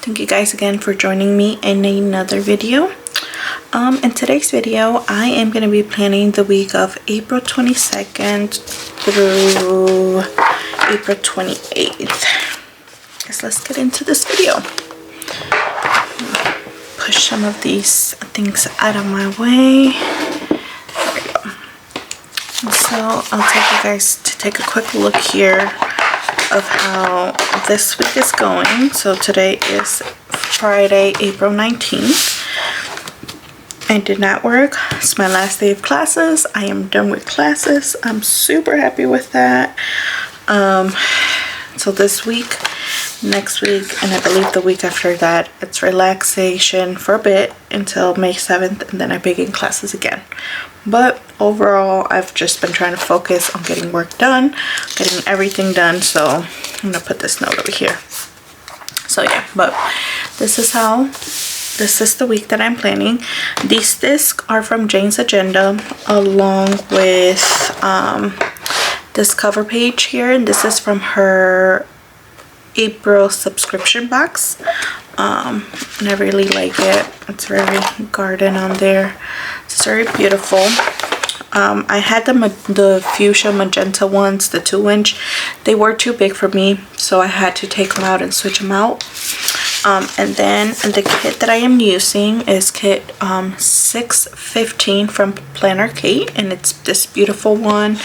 Thank you guys again for joining me in another video. In today's video, I am going to be planning the week of April 22nd through April 28th. Guys, let's get into this video. Push some of these things out of my way. There we go. So I'll take you guys to take a quick look here of how this week is going. So today is Friday, April 19th. I did not work. It's my last day of classes. I am done with classes. I'm super happy with that. So this week, next week, and I believe the week after that, it's relaxation for a bit until May 7th, and then I begin classes again. But overall, I've just been trying to focus on getting work done, getting everything done. So I'm gonna put this note over here. So yeah, but this is the week that I'm planning. These discs are from Jane's Agenda, along with this cover page here, and this is from her April subscription box. And I really like it. It's very garden on there. It's very beautiful. I had the fuchsia magenta ones, the 2-inch. They were too big for me, so I had to take them out and switch them out. And then the kit that I am using is kit 615 from Planner Kate, and it's this beautiful one.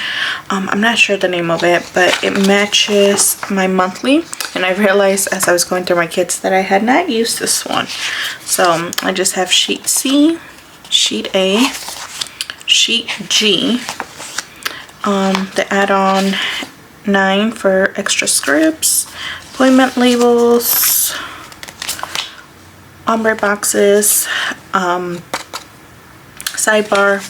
I'm not sure the name of it, but it matches my monthly, and I realized as I was going through my kits that I had not used this one. So I just have sheet C, sheet A, sheet G, the add-on 9 for extra scripts, appointment labels, ombre boxes, sidebar,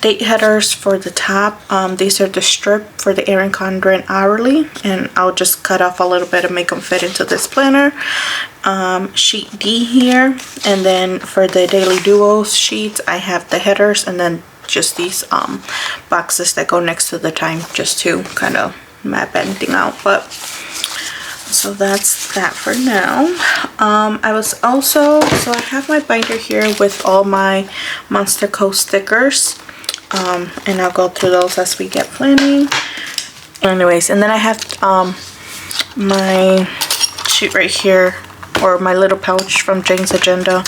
date headers for the top. These are the strip for the Erin Condren hourly, and I'll just cut off a little bit and make them fit into this planner. Sheet D here, and then for the daily duos sheets, I have the headers and then just these boxes that go next to the time, just to kind of map anything out. But so that's that for now. I was also, so I have my binder here with all my Monster Co stickers, and I'll go through those as we get planning. Anyways, and then I have my sheet right here, or my little pouch from Jane's Agenda.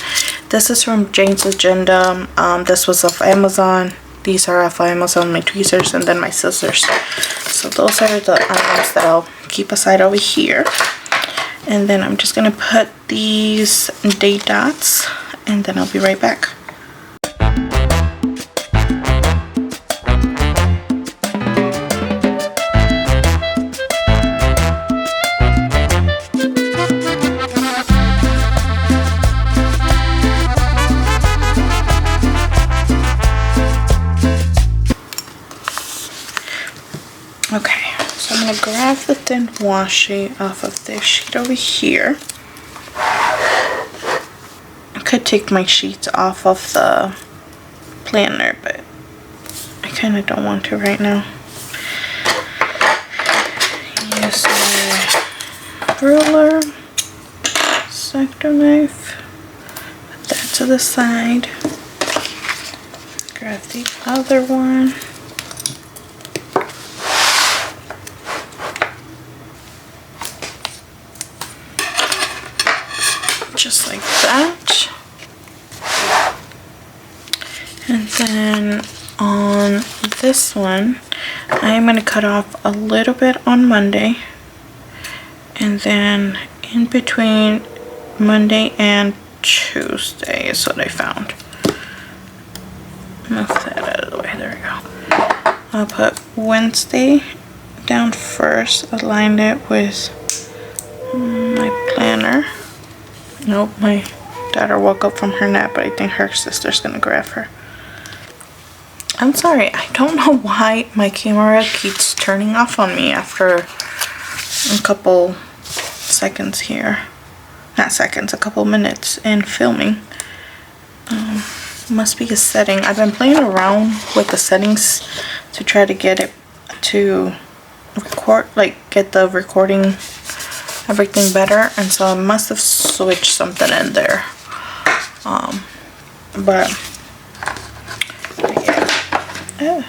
This is from Jane's Agenda. This was off Amazon. These are off Amazon, my tweezers, and then my scissors. So those are the items that I'll keep aside over here. And then I'm just gonna put these date dots, and then I'll be right back. Okay, so I'm gonna grab the thin washi off of this sheet over here. I could take my sheets off of the planner, but I kind of don't want to right now. Use my ruler, X-Acto knife, put that to the side. Grab the other one. Just like that. And then on this one, I am going to cut off a little bit on Monday, and then in between Monday and Tuesday is what I found. Move that out of the way. There we go. I'll put Wednesday down first, align it with my planner. Nope, my daughter woke up from her nap, but I think her sister's gonna grab her. I'm sorry, I don't know why my camera keeps turning off on me after a couple seconds here. Not seconds, a couple minutes in filming. Must be a setting. I've been playing around with the settings to try to get it to record, like get the recording everything better, and so I must have switched something in there. But yeah,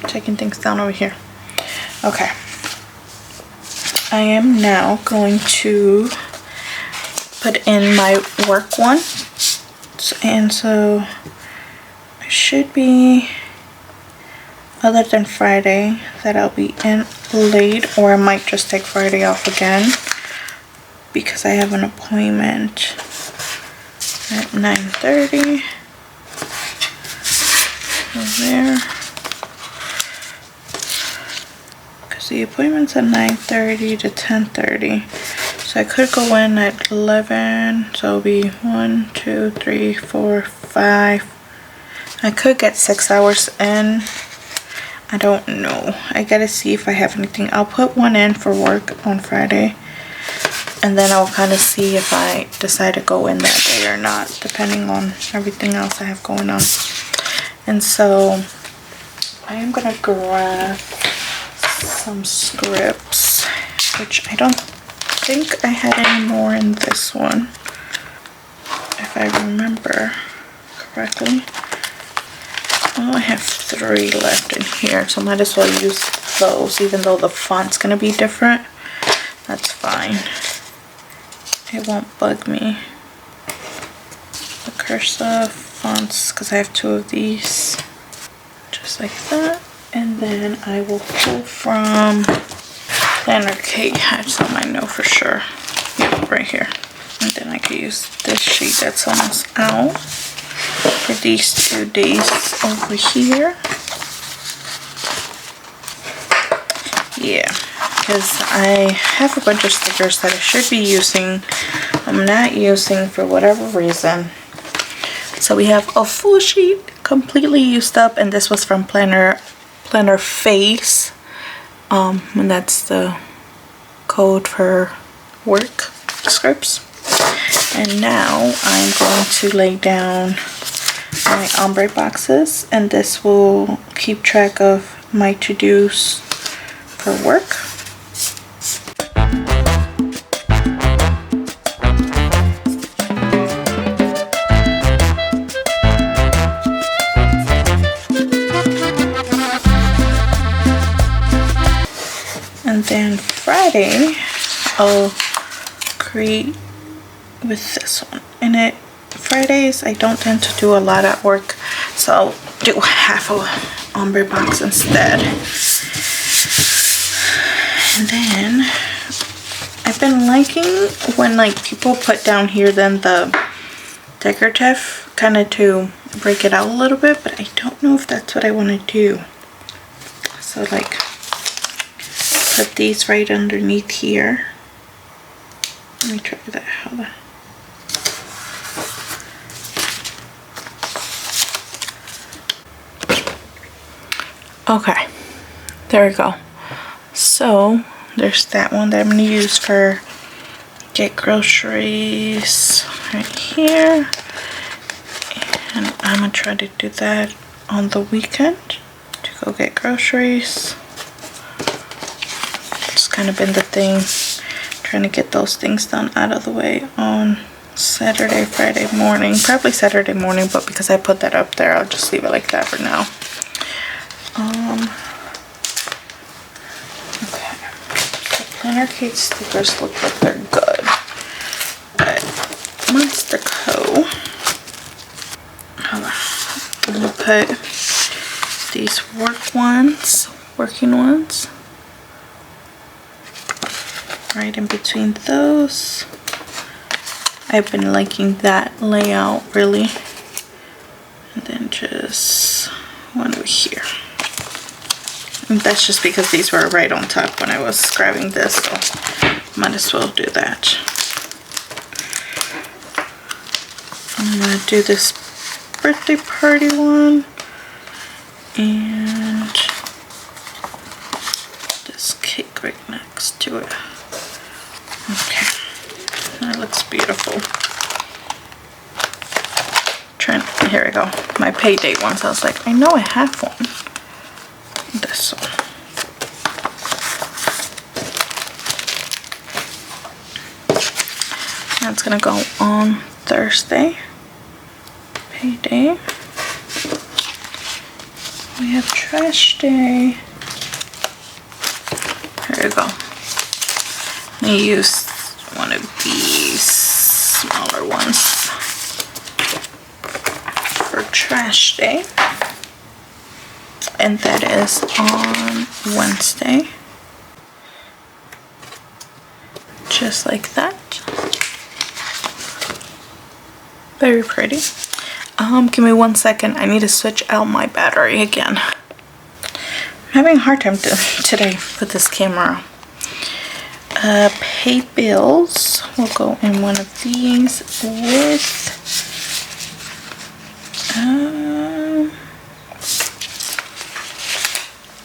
taking things down over here. Okay, I am now going to put in my work one, and so it should be, other than Friday, that I'll be in late, or I might just take Friday off again because I have an appointment at 9:30 there, because the appointment's at 9:30 to 10:30, so I could go in at 11, so it'll be 1, 2, 3, 4, 5. I could get 6 hours in. I don't know. I gotta see if I have anything. I'll put one in for work on Friday, and then I'll kind of see if I decide to go in that day or not, depending on everything else I have going on. And so I am gonna grab some scripts, which I don't think I had any more in this one, if I remember correctly. Oh, I have 3 left in here, so I might as well use those, even though the font's gonna be different. That's fine. It won't bug me. The cursive fonts, because I have 2 of these. Just like that. And then I will pull from Planner Kate. That's something I know for sure. Yeah, right here. And then I could use this sheet that's almost out for these 2 days over here. Yeah, because I have a bunch of stickers that I should be using, I'm not using for whatever reason. So we have a full sheet completely used up, and this was from Planner Face, and that's the code for work scripts. And now I'm going to lay down my ombre boxes, and this will keep track of my to-dos for work. And then Friday I'll create with this one. And Fridays I don't tend to do a lot at work, so I'll do half a ombre box instead. And then I've been liking when like people put down here then the decorative, kind of to break it out a little bit, but I don't know if that's what I want to do. So like put these right underneath here. Let me try that. Hold on. Okay, there we go. So there's that one that I'm going to use for get groceries right here, and I'm going to try to do that on the weekend to go get groceries. It's kind of been the thing, trying to get those things done out of the way on Saturday, Friday morning, probably Saturday morning, but because I put that up there, I'll just leave it like that for now. Okay, so Planner Kate stickers look like they're good, but Monster Co. Hold on. I'm gonna put these working ones, right in between those. I've been liking that layout really. And then just one over here. And that's just because these were right on top when I was grabbing this, so might as well do that. I'm gonna do this birthday party one and this cake right next to it. Okay, that looks beautiful. Here we go, my pay date one. So I was like, I know I have one. This one. That's gonna go on Thursday. Payday. We have trash day. Here we go. I use one of these smaller ones for trash day. And that is on Wednesday. Just like that. Very pretty. Give me 1 second. I need to switch out my battery again. I'm having a hard time today with this camera. Pay bills will go in one of these with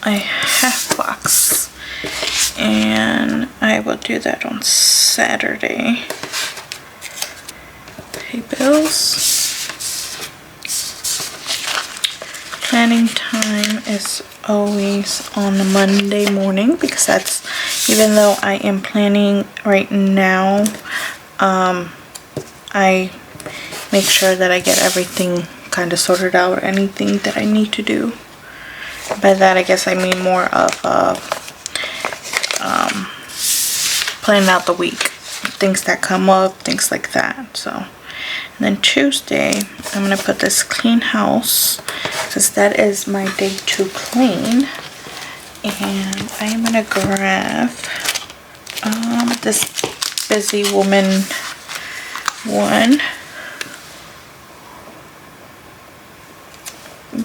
a half box, and I will do that on Saturday. Pay bills. Planning time is always on a Monday morning, because that's, even though I am planning right now, I make sure that I get everything kind of sorted out, anything that I need to do. By that I guess I mean more of planning out the week, things that come up, things like that. So, and then Tuesday I'm gonna put this clean house, because that is my day to clean. And I am gonna grab this Busy Woman one,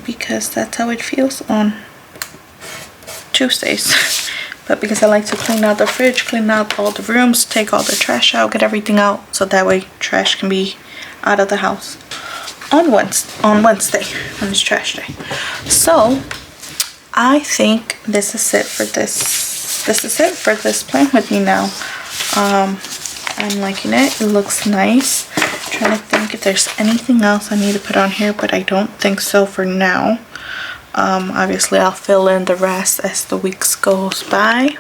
because that's how it feels on Tuesdays. But because I like to clean out the fridge, clean out all the rooms, take all the trash out, get everything out, so that way trash can be out of the house on Wednesday, when it's trash day. So I think this is it for this plan with me now. I'm liking it. It looks nice. I'm trying to think if there's anything else I need to put on here, but I don't think so for now. Obviously I'll fill in the rest as the weeks goes by.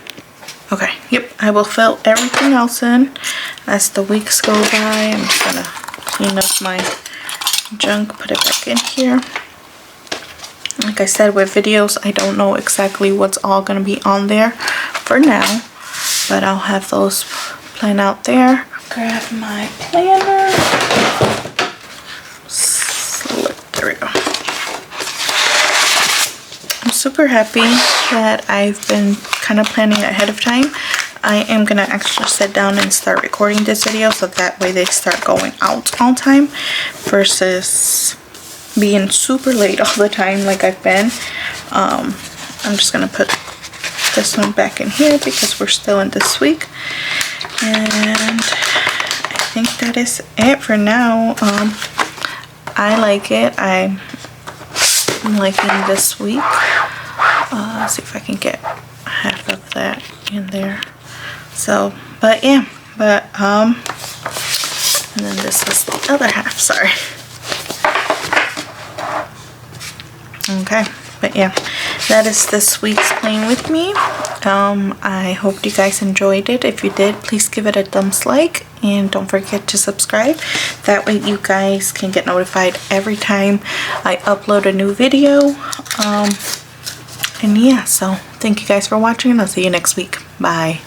Okay, yep, I will fill everything else in as the weeks go by. I'm just gonna clean up my junk, put it back in here. Like I said, with videos, I don't know exactly what's all gonna be on there for now, but I'll have those planned out there. Grab my planner. There we go. I'm super happy that I've been kind of planning ahead of time. I am gonna actually sit down and start recording this video, so that way they start going out on time versus being super late all the time like I've been. I'm just gonna put this one back in here because we're still in this week, and I think that is it for now. I like it. I'm liking this week. Let's see if I can get half of that in there. So, but yeah, and then this is the other half, sorry. Okay, but yeah, that is this week's playing with me. I hope you guys enjoyed it. If you did, please give it a thumbs like, and don't forget to subscribe. That way you guys can get notified every time I upload a new video. And yeah, so thank you guys for watching, and I'll see you next week. Bye.